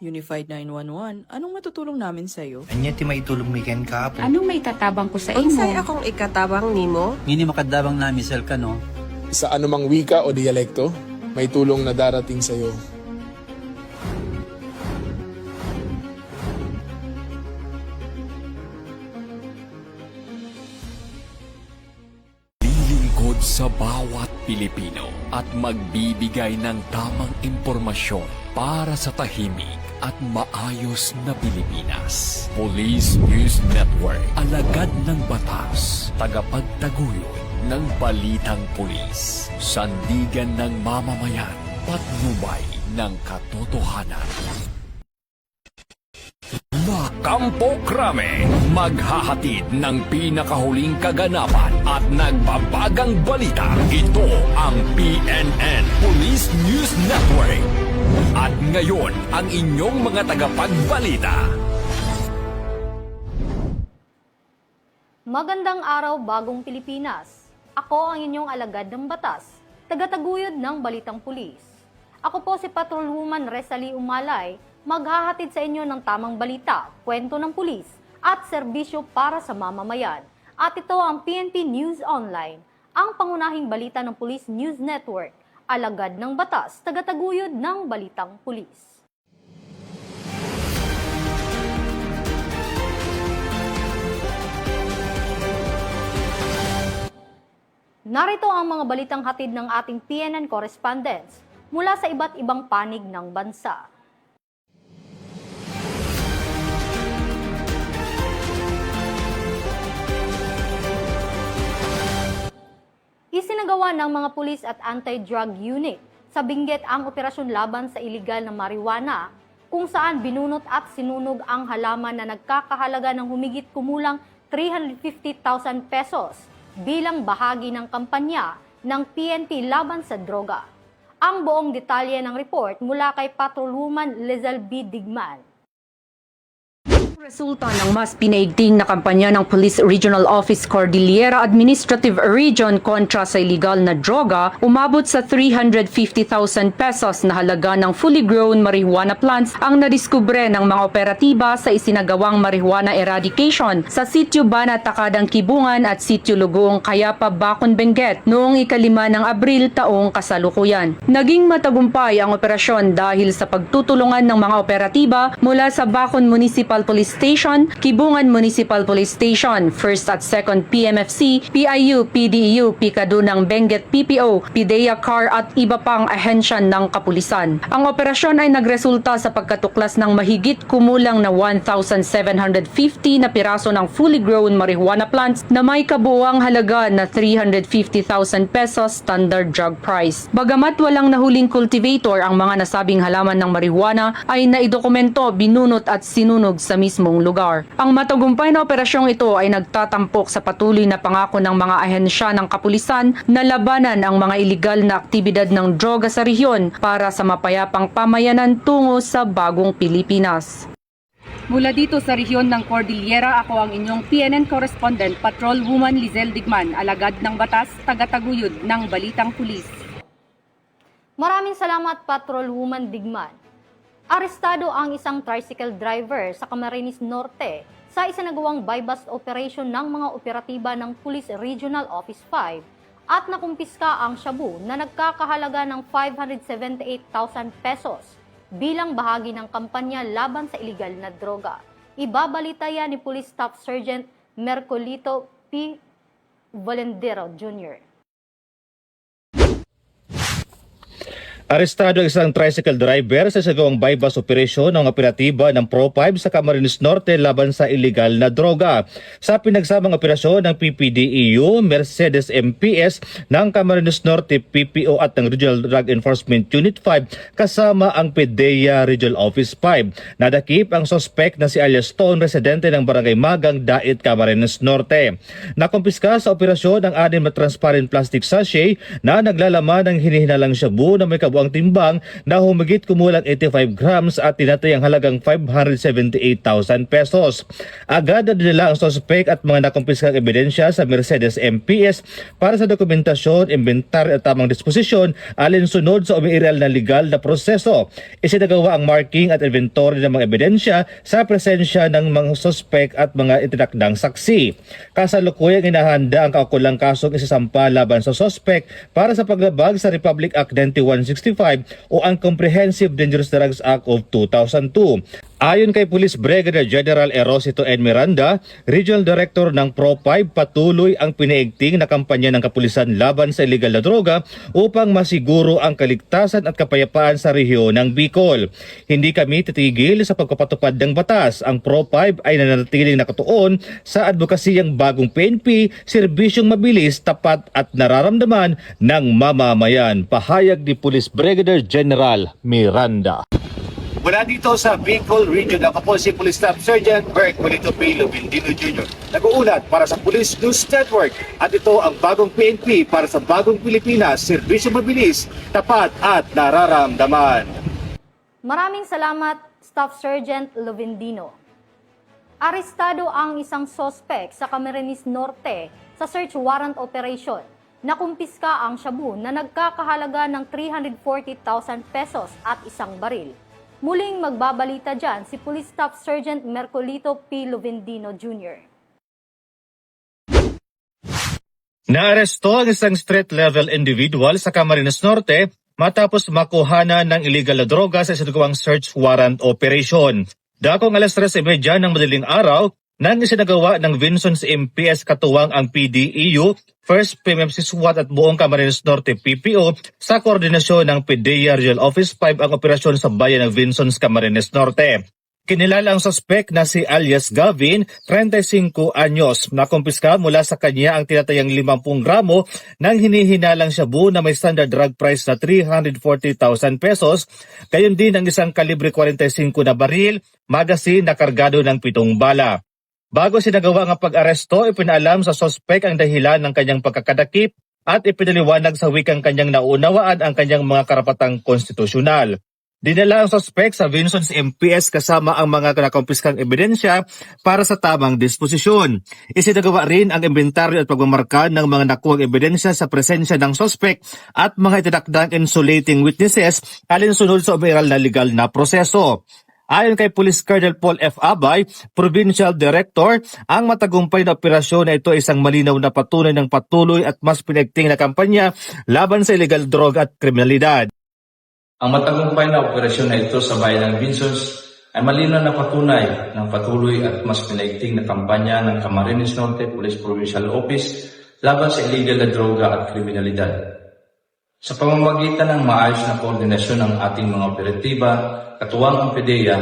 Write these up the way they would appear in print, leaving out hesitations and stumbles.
Unified 911, anong matutulong namin sa'yo? Anya ti maitulong mi ken ka po. Anong may tatabang ko sa Unsay imo? akong ikatabang nimo? Ngini makadabang namisal ka no. Sa anumang wika o dialekto, may tulong na darating sa iyo. Lilingkod sa bawat Pilipino at magbibigay ng tamang impormasyon para sa tahimik at maayos na Pilipinas. Police News Network, alagad ng batas, tagapagtaguyod ng balitang pulis, sandigan ng mamamayan, patnubay ng katotohanan. Kampo Krame, maghahatid ng pinakahuling kaganapan at nagbabagang balita. Ito ang PNN Police News Network. At ngayon, ang inyong mga tagapagbalita. Magandang araw, bagong Pilipinas. Ako ang inyong alagad ng batas, tagataguyod ng Balitang Pulis. Ako po si Patrolwoman Resalie Umalay, maghahatid sa inyo ng tamang balita, kwento ng pulis, at serbisyo para sa mamamayan. At ito ang PNP News Online, ang pangunahing balita ng Police News Network, alagad ng batas, tagataguyod ng Balitang Pulis. Narito ang mga balitang hatid ng ating PNN correspondents mula sa iba't ibang panig ng bansa. Isinagawa ng mga pulis at anti-drug unit sa Benguet ang operasyon laban sa iligal na marijuana, kung saan binunot at sinunog ang halaman na nagkakahalaga ng humigit kumulang 350,000 pesos bilang bahagi ng kampanya ng PNP laban sa droga. Ang buong detalye ng report mula kay Patrolwoman Lizelle B. Digman. Resulta ng mas pinaigting na kampanya ng Police Regional Office Cordillera Administrative Region kontra sa illegal na droga, umabot sa 350,000 pesos na halaga ng fully grown marijuana plants ang nadiskubre ng mga operatiba sa isinagawang marijuana eradication sa Sitio Bana, Takadang Kibungan at Sitio Lugoong Kayapa, Bacon, Benguet noong 5 ng Abril taong kasalukuyan. Naging matagumpay ang operasyon dahil sa pagtutulungan ng mga operatiba mula sa Bacon Municipal Police Station, Kibungan Municipal Police Station, 1st at 2nd PMFC, PIU, PDEU, Pikado ng Benguet PPO, PIDEA CAR at iba pang ahensya ng kapulisan. Ang operasyon ay nagresulta sa pagkatuklas ng mahigit kumulang na 1,750 na piraso ng fully grown marijuana plants na may kabuuang halaga na 350,000 pesos standard drug price. Bagamat walang nahuling cultivator, ang mga nasabing halaman ng marijuana ay naidokumento, binunot at sinunog sa mismong lugar. Ang matagumpay na operasyong ito ay nagtatampok sa patuloy na pangako ng mga ahensya ng kapulisan na labanan ang mga iligal na aktibidad ng droga sa rehiyon para sa mapayapang pamayanan tungo sa bagong Pilipinas. Mula dito sa rehiyon ng Cordillera, ako ang inyong PNN correspondent, Patrolwoman Lizelle Digman, alagad ng batas, tagataguyod ng Balitang Pulis. Maraming salamat, Patrolwoman Digman. Arestado ang isang tricycle driver sa Camarines Norte sa isinagawang buy-bust operation ng mga operatiba ng Police Regional Office 5 at nakumpiska ang shabu na nagkakahalaga ng 578,000 pesos bilang bahagi ng kampanya laban sa iligal na droga. Ibabalita yan ni Police Staff Sergeant Mercolito P. Valendero Jr. Arestado ang isang tricycle driver sa isagawang buy-bust operasyon ng operatiba ng Pro5 sa Camarines Norte laban sa iligal na droga. Sa pinagsamang operasyon ng PPDEU, Mercedes MPS ng Camarines Norte PPO at ng Regional Drug Enforcement Unit 5 kasama ang PIDEA Regional Office 5. Nadakip ang suspect na si Alias Stone, residente ng Barangay Magang, Dait, Camarines Norte. Nakumpiska sa operasyon ang 6 na transparent plastic sachet na naglalaman ng hinihinalang shabu na may kabuang ang timbang na humigit kumulang 85 grams at tinatayang halagang 578,000 pesos. Agad na dinala ang sospek at mga nakumpiskang ebidensya sa Mercedes MPS para sa dokumentasyon, inventaryo at tamang disposisyon alinsunod sa umiiral na legal na proseso. Isinagawa ang marking at inventory ng mga ebidensya sa presensya ng mga sospek at mga itinakdang saksi. Kasalukuyang inahanda ang kaukulang kasong isasampa laban sa sospek para sa paglabag sa Republic Act 9165 o ang Comprehensive Dangerous Drugs Act of 2002. Ayon kay Police Brigadier General Erosito N. Miranda, Regional Director ng Pro5, patuloy ang pinaigting na kampanya ng kapulisan laban sa illegal na droga upang masiguro ang kaligtasan at kapayapaan sa rehiyon ng Bicol. Hindi kami titigil sa pagpapatupad ng batas. Ang Pro5 ay nananatiling nakatuon sa advokasiyang bagong PNP, serbisyong mabilis, tapat at nararamdaman ng mamamayan. Pahayag ni Police Brigadier General Miranda. Mula dito sa Bicol Region, ako po si Police Staff Sergeant Bert Polito P. Lubindino Jr. Nag-uulat para sa Police News Network at ito ang bagong PNP para sa bagong Pilipinas, serbisyo mabilis, tapat at nararamdaman. Maraming salamat, Staff Sergeant Lubindino. Arestado ang isang sospek sa Camarines Norte sa search warrant operation. Nakumpiska ang shabu na nagkakahalaga ng 340,000 pesos at isang baril. Muling magbabalita dyan si Police Staff Sergeant Mercolito P. Luvendino Jr. Naaresto ang isang street-level individual sa Camarines Norte matapos makuhanan ng illegal na droga sa isinagawang search warrant operation. Dakong alas 3:30 ng madaling araw, nang isinagawa ng Vinson's MPS katuwang ang PDEU, 1st PMMC SWAT at buong Camarines Norte PPO sa koordinasyon ng PDEA Regional Office 5 ang operasyon sa bayan ng Vinson's, Camarines Norte. Kinilala ang suspek na si alias Gavin, 35 anyos. Nakumpiska mula sa kanya ang tinatayang 50 gramo ng hinihinalang shabu na may standard drug price na 340,000 pesos. Gayon din ang isang kalibre 45 na baril, magasin na kargado ng 7 bala. Bago sinagawa ang pag-aresto, ipinaalam sa sospek ang dahilan ng kanyang pagkakadakip at ipinaliwanag sa wikang kanyang naunawaan ang kanyang mga karapatang konstitusyonal. Dinala ang sospek sa Vinson's MPS kasama ang mga nakumpiskang ebidensya para sa tamang disposisyon. Isinagawa rin ang inventaryo at pagmamarka ng mga nakuhang ebidensya sa presensya ng sospek at mga itinakdang insulating witnesses alinsunod sa umiiral na legal na proseso. Ayon kay Police Colonel Paul F. Abay, Provincial Director, ang matagumpay na operasyon na ito ay isang malinaw na patunay ng patuloy at mas pinagting na kampanya laban sa illegal drug at kriminalidad. Ang matagumpay na operasyon na ito sa bayan ng Vinsons ay malinaw na patunay ng patuloy at mas pinagting na kampanya ng Camarines Norte Police Provincial Office laban sa illegal na droga at kriminalidad. Sa pamamagitan ng maayos na koordinasyon ng ating mga operatiba, katuwang ang PDEA,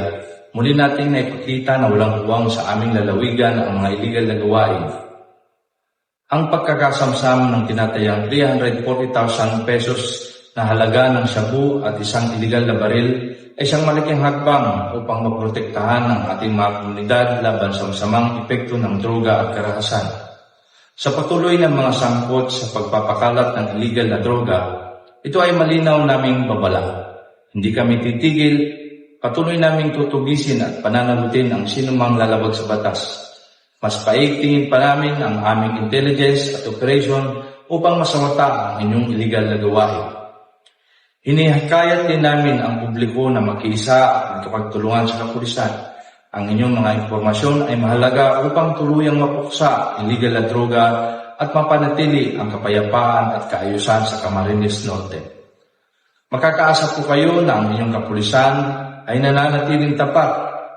muli nating naipakita na walang huwang sa aming lalawigan ang mga illegal na gawain. Ang pagkakasamsam ng tinatayang 340,000 pesos na halaga ng shabu at isang illegal na baril ay isang malaking hakbang upang maprotektahan ang ating mga komunidad laban sa masamang epekto ng droga at karahasan. Sa patuloy ng mga sangkot sa pagpapakalat ng illegal na droga, ito ay malinaw naming babala. Hindi kami titigil, patuloy naming tutugisin at pananagutin ang sinumang lalabag sa batas. Mas paigtingin pa namin ang aming intelligence at operation upang masawata ang inyong illegal na gawain. Hinihikayat din namin ang publiko na makiisa at magkapagtulungan sa kapulisan. Ang inyong mga impormasyon ay mahalaga upang tuluyang mapuksa ang illegal na droga at mapanatili ang kapayapaan at kaayusan sa Camarines Norte. Makakaasa po kayo na ang inyong kapulisan ay nananatiling tapat,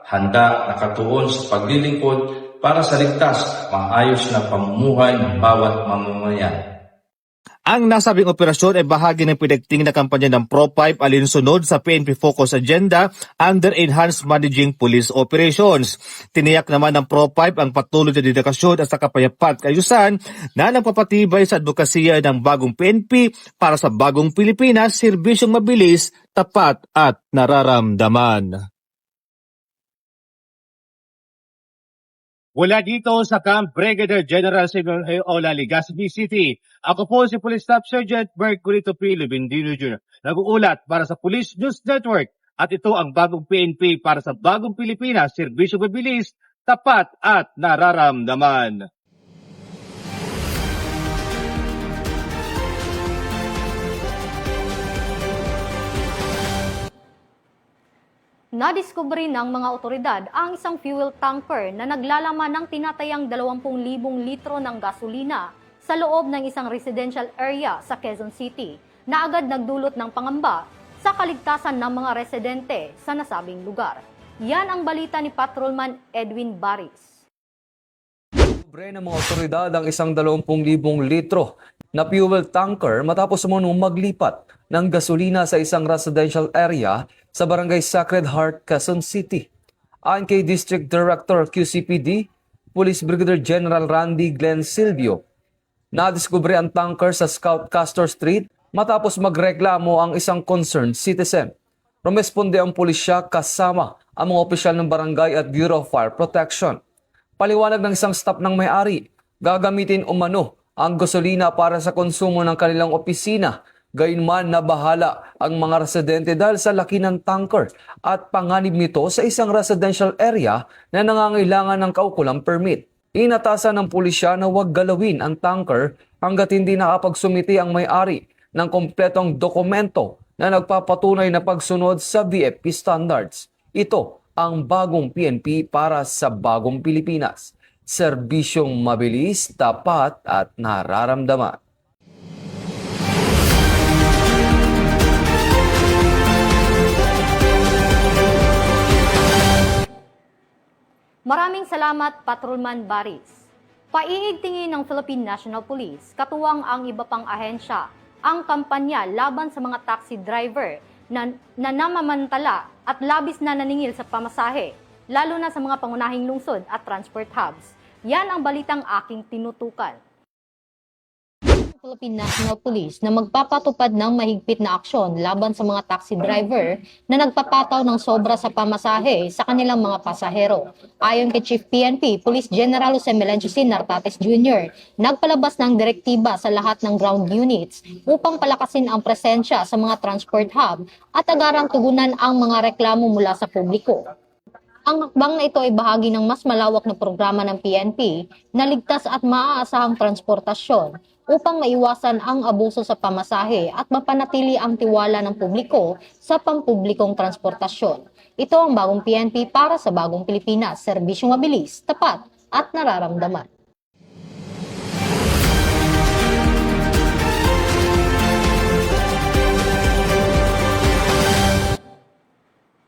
handa, nakatuon sa paglilingkod para sa ligtas at maayos na pamumuhay ng bawat mamamayan. Ang nasabing operasyon ay bahagi ng pinagting na kampanya ng Pro5 alinsunod sa PNP Focus Agenda under Enhanced Managing Police Operations. Tiniyak naman ng Pro5 ang patuloy na dedikasyon at sa kapayapaan at kaayusan na nagpapatibay sa advokasya ng bagong PNP para sa bagong Pilipinas, serbisyong mabilis, tapat at nararamdaman. Mula dito sa Camp Brigadier General Simeon Ola, Legazpi City, ako po si Police Staff Sergeant Mercury Topilo Bendino Jr. Nag-uulat para sa Police News Network at ito ang bagong PNP para sa bagong Pilipinas, serbisyo mabilis, tapat at nararamdaman. Nadiskubre ng mga otoridad ang isang fuel tanker na naglalaman ng tinatayang 20,000 litro ng gasolina sa loob ng isang residential area sa Quezon City na agad nagdulot ng pangamba sa kaligtasan ng mga residente sa nasabing lugar. Yan ang balita ni Patrolman Edwin Baris. Libre ng mga otoridad ang isang 20,000 litro na fuel tanker matapos umunong maglipat ng gasolina sa isang residential area sa Barangay Sacred Heart, Quezon City. Ayon kay District Director QCPD, Police Brigadier General Randy Glenn Silvio, nadiskubre ang tanker sa Scout Castor Street matapos magreklamo ang isang concerned citizen. Rumesponde ang pulisya kasama ang mga opisyal ng barangay at Bureau of Fire Protection. Paliwanag ng isang staff ng may-ari, gagamitin umano ang gasolina para sa konsumo ng kanilang opisina. Gayunman nabahala ang mga residente dahil sa laki ng tanker at panganib nito sa isang residential area na nangangailangan ng kaukulang permit. Inatasan ng pulisya na huwag galawin ang tanker hanggat hindi nakapagsumiti ang may-ari ng kompletong dokumento na nagpapatunay na pagsunod sa VFP standards. Ito ang bagong PNP para sa bagong Pilipinas. Serbisyong mabilis, tapat at nararamdaman. Maraming salamat, Patrolman Baris. Paiigtingin ng Philippine National Police, katuwang ang iba pang ahensya, ang kampanya laban sa mga taxi driver na namamantala at labis na naningil sa pamasahe, lalo na sa mga pangunahing lungsod at transport hubs. Yan ang balitang aking tinutukan. Philippine National Police na magpapatupad ng mahigpit na aksyon laban sa mga taxi driver na nagpapataw ng sobra sa pamasahe sa kanilang mga pasahero. Ayon kay Chief PNP, Police General Jose Melencio C. Nartates Jr., nagpalabas ng direktiba sa lahat ng ground units upang palakasin ang presensya sa mga transport hub at agarang tugunan ang mga reklamo mula sa publiko. Ang hakbang na ito ay bahagi ng mas malawak na programa ng PNP na ligtas at maaasahang transportasyon upang maiwasan ang abuso sa pamasahe at mapanatili ang tiwala ng publiko sa pampublikong transportasyon. Ito ang bagong PNP para sa bagong Pilipinas, serbisyong mabilis, tapat at nararamdaman.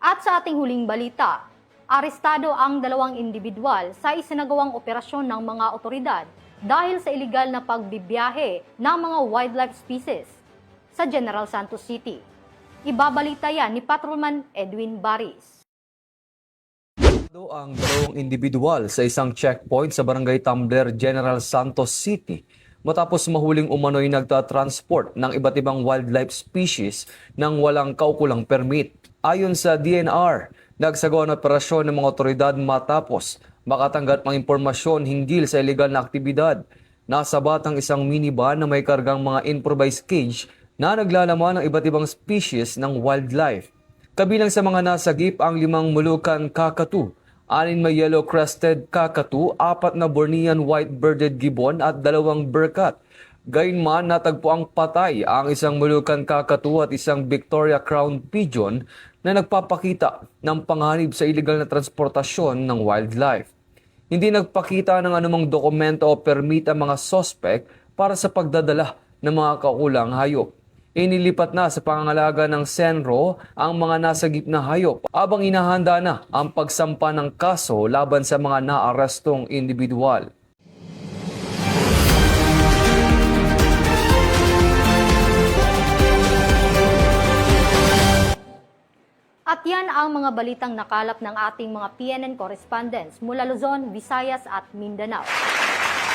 At sa ating huling balita, arestado ang 2 individual sa isinagawang operasyon ng mga otoridad dahil sa iligal na pagbibiyahe ng mga wildlife species sa General Santos City. Ibabalita yan ni Patrolman Edwin Baris. Ang 2 individual sa isang checkpoint sa Barangay Tumbler, General Santos City matapos mahuling umano'y nagtatransport ng iba't ibang wildlife species nang walang kaukulang permit. Ayon sa DNR, nagsagawa ng operasyon ng mga otoridad matapos makatanggap ng impormasyon hinggil sa iligal na aktibidad. Nasabat ang isang minivan na may kargang mga improvised cage na naglalaman ng iba't ibang species ng wildlife. Kabilang sa mga nasagip ang 5 Moluccan kakatu, 6 may yellow-crested kakatu, 4 na Bornean white-birded gibbon at 2 berkat. Gayunman, natagpo ang patay ang isang Moluccan kakatu at isang Victoria Crown pigeon na nagpapakita ng panganib sa iligal na transportasyon ng wildlife. Hindi nagpakita ng anumang dokumento o permit ang mga sospek para sa pagdadala ng mga kaukulang hayop. Inilipat na sa pangangalaga ng Senro ang mga nasagip na hayop habang inahanda na ang pagsampa ng kaso laban sa mga naarestong individual. At yan ang mga balitang nakalap ng ating mga PNN correspondents mula Luzon, Visayas at Mindanao.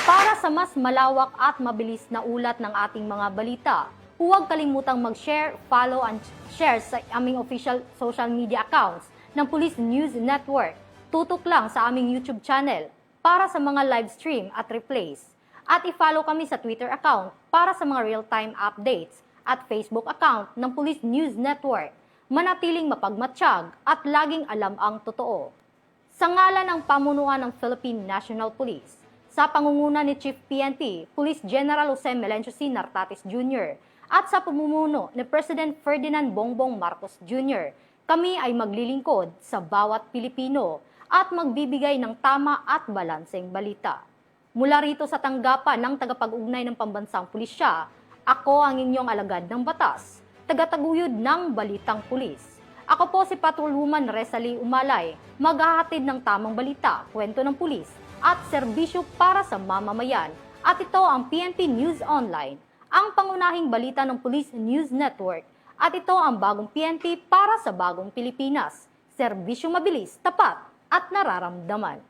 Para sa mas malawak at mabilis na ulat ng ating mga balita, huwag kalimutang mag-share, follow, and share sa aming official social media accounts ng Police News Network. Tutok lang sa aming YouTube channel, para sa mga live stream at replays. At i-follow kami sa Twitter account para sa mga real-time updates at Facebook account ng Police News Network. Manatiling mapagmatsyag at laging alam ang totoo. Sa ngalan ng pamunuan ng Philippine National Police, sa pangunguna ni Chief PNP, Police General Jose Melencio C. Nartatis Jr. at sa pamumuno ni President Ferdinand Bongbong Marcos Jr., kami ay maglilingkod sa bawat Pilipino at magbibigay ng tama at balanseng balita. Mula rito sa tanggapan ng tagapag-ugnay ng pambansang pulisya, ako ang inyong alagad ng batas, tagataguyod ng Balitang Pulis. Ako po si Patrolwoman Resalie Umalay, maghahatid ng tamang balita, kwento ng pulis at serbisyo para sa mamamayan. At ito ang PNP News Online, ang pangunahing balita ng Police News Network. At ito ang bagong PNP para sa bagong Pilipinas. Serbisyo mabilis, tapat at nararamdaman.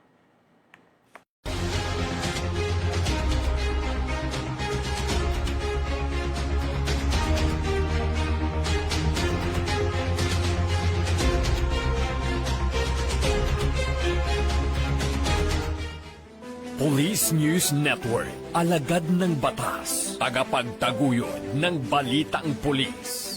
Police News Network, alagad ng batas, tagapagtaguyod ng balitang pulis.